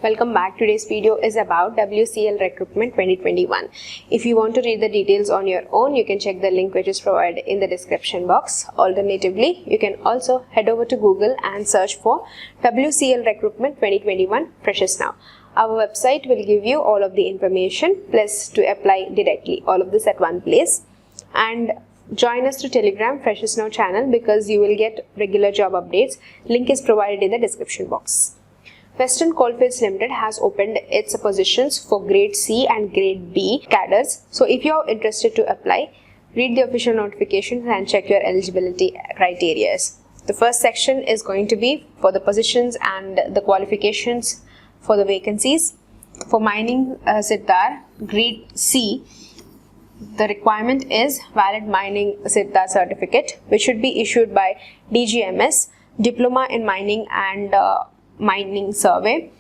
Welcome back. Today's video is about WCL Recruitment 2021. If you want to read the details on your own, you can check the link which is provided in the description box. Alternatively, you can also head over to Google and search for WCL Recruitment 2021 Freshers Now. Our website will give you all of the information plus to apply directly, all of this at one place. And join us through Telegram Freshers Now channel because you will get regular job updates. Link is provided in the description box. Western Coalfields Limited has opened its positions for Grade C and Grade B cadres. So if you are interested to apply, read the official notifications and check your eligibility criteria. The first section is going to be for the positions and the qualifications for the vacancies. For mining Siddhar Grade C, the requirement is valid mining Siddhar certificate, which should be issued by DGMS, Diploma in Mining and Mining Survey,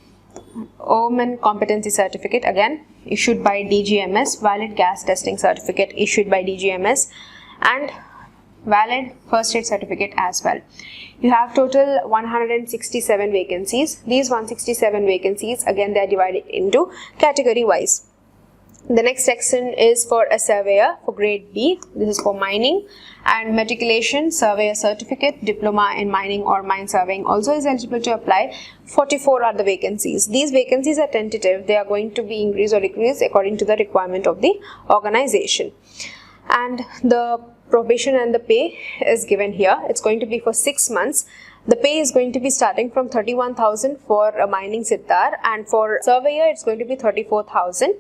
Omen Competency Certificate again issued by DGMS, valid gas testing certificate issued by DGMS, and valid first aid certificate as well. You have total 167 vacancies. These 167 vacancies again they are divided into category wise. The next section is for a surveyor for Grade B. This is for mining, and matriculation surveyor certificate, diploma in mining or mine surveying also is eligible to apply. 44 are the vacancies. These vacancies are tentative. They are going to be increased or decreased according to the requirement of the organization. And the probation and the pay is given here. It's going to be for 6 months. The pay is going to be starting from 31,000 for a mining Siddhar, and for surveyor it's going to be 34,000.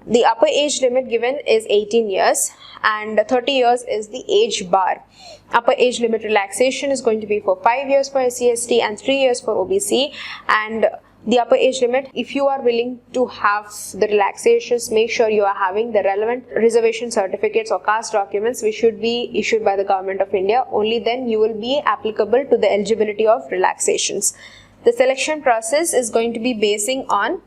The upper age limit given is 18 years and 30 years is the age bar. Upper age limit relaxation is going to be for 5 years for SC/ST and 3 years for OBC. And the upper age limit, if you are willing to have the relaxations, make sure you are having the relevant reservation certificates or caste documents which should be issued by the Government of India. Only then you will be applicable to the eligibility of relaxations. The selection process is going to be basing on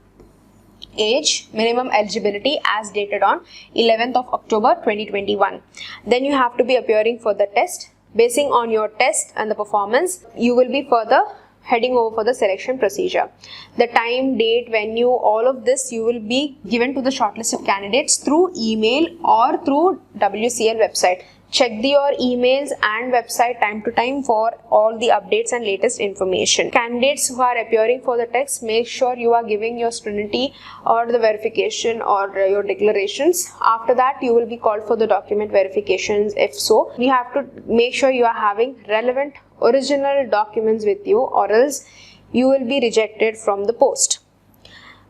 age, minimum eligibility as dated on 11th of October 2021. Then you have to be appearing for the test. Basing on your test and the performance, you will be further heading over for the selection procedure. The time, date, venue, all of this you will be given to the shortlisted candidates through email or through WCL website. Check your emails and website time to time for all the updates and latest information. Candidates who are appearing for the test, make sure you are giving your studentity or the verification or your declarations. After that, you will be called for the document verifications. If so, you have to make sure you are having relevant original documents with you, or else you will be rejected from the post.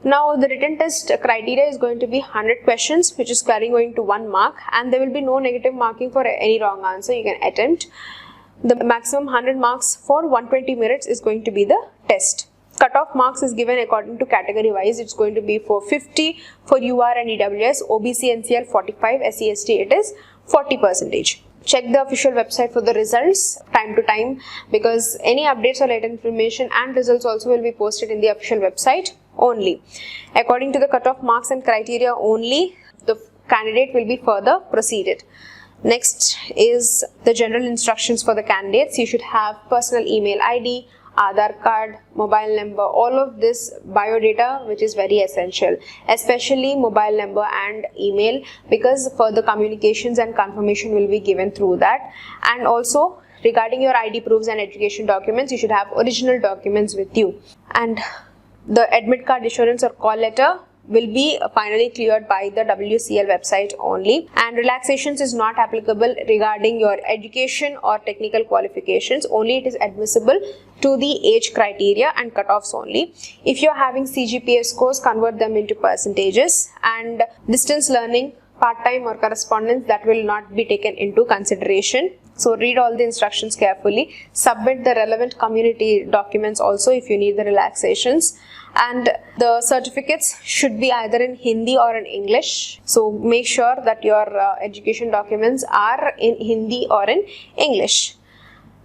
Now the written test criteria is going to be 100 questions, which is corresponding to 1 mark, and there will be no negative marking for any wrong answer you can attempt. The maximum 100 marks for 120 minutes is going to be the test. Cutoff marks is given according to category wise. It's going to be for 50 for UR and EWS, OBC NCL 45, SC/ST it is 40%. Check the official website for the results time to time, because any updates or later information and results also will be posted in the official website only. According to the cutoff marks and criteria only, the candidate will be further proceeded. Next is the general instructions for the candidates. You should have personal email ID, Aadhaar card, mobile number, all of this biodata which is very essential, especially mobile number and email, because further communications and confirmation will be given through that. And also regarding your ID proofs and education documents, you should have original documents with you. And the admit card assurance or call letter will be finally cleared by the WCL website only, and relaxations is not applicable regarding your education or technical qualifications. Only it is admissible to the age criteria and cutoffs only. If you are having CGPA scores, convert them into percentages, and distance learning, part-time or correspondence, that will not be taken into consideration. So read all the instructions carefully. Submit the relevant community documents also if you need the relaxations. And the certificates should be either in Hindi or in English. So make sure that your education documents are in Hindi or in English.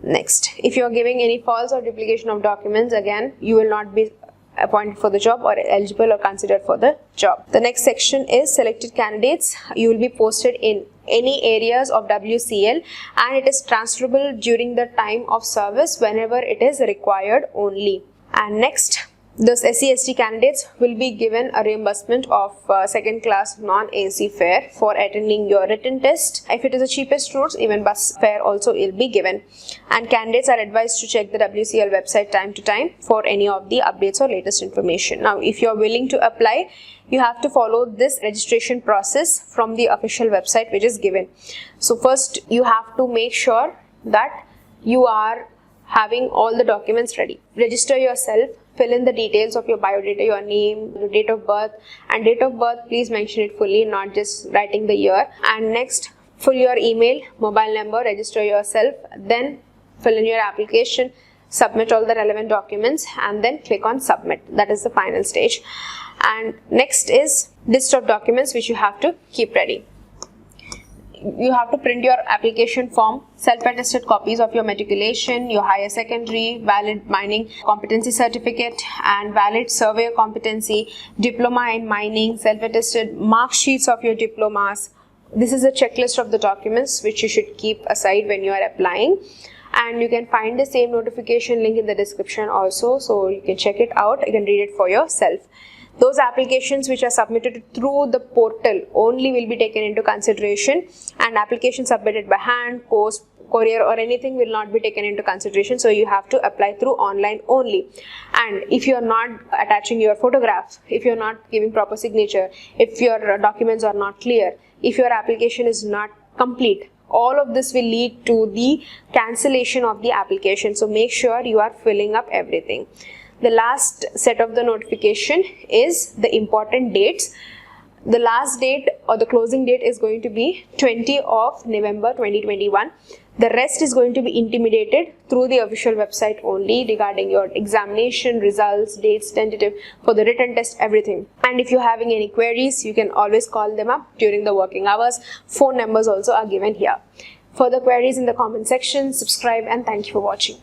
Next, if you are giving any false or duplication of documents, again you will not be appointed for the job or eligible or considered for the job. The next section is selected candidates. You will be posted in any areas of WCL, and it is transferable during the time of service whenever it is required only. And next, Those SC/ST candidates will be given a reimbursement of second class non-AC fare for attending your written test. If it is the cheapest routes, even bus fare also will be given. And candidates are advised to check the WCL website time to time for any of the updates or latest information. Now, if you are willing to apply, you have to follow this registration process from the official website which is given. So first, you have to make sure that you are having all the documents ready. Register yourself, fill in the details of your biodata, your name, your date of birth, and date of birth, please mention it fully, not just writing the year. And next, fill your email, mobile number, register yourself, then fill in your application, submit all the relevant documents, and then click on submit. That is the final stage. And next is list of documents which you have to keep ready. You have to print your application form, self-attested copies of your matriculation, your higher secondary, valid mining competency certificate and valid surveyor competency, diploma in mining, self-attested mark sheets of your diplomas. This is a checklist of the documents which you should keep aside when you are applying. And you can find the same notification link in the description also, so you can check it out, you can read it for yourself. Those applications which are submitted through the portal only will be taken into consideration, and applications submitted by hand, post, courier or anything will not be taken into consideration. So you have to apply through online only. And if you are not attaching your photograph, if you are not giving proper signature, if your documents are not clear, if your application is not complete, all of this will lead to the cancellation of the application. So make sure you are filling up everything. The last set of the notification is the important dates. The last date or the closing date is going to be 20 of November 2021. The rest is going to be intimidated through the official website only regarding your examination, results, dates, tentative for the written test, everything. And if you're having any queries, you can always call them up during the working hours. Phone numbers also are given here. Further queries in the comment section. Subscribe and thank you for watching.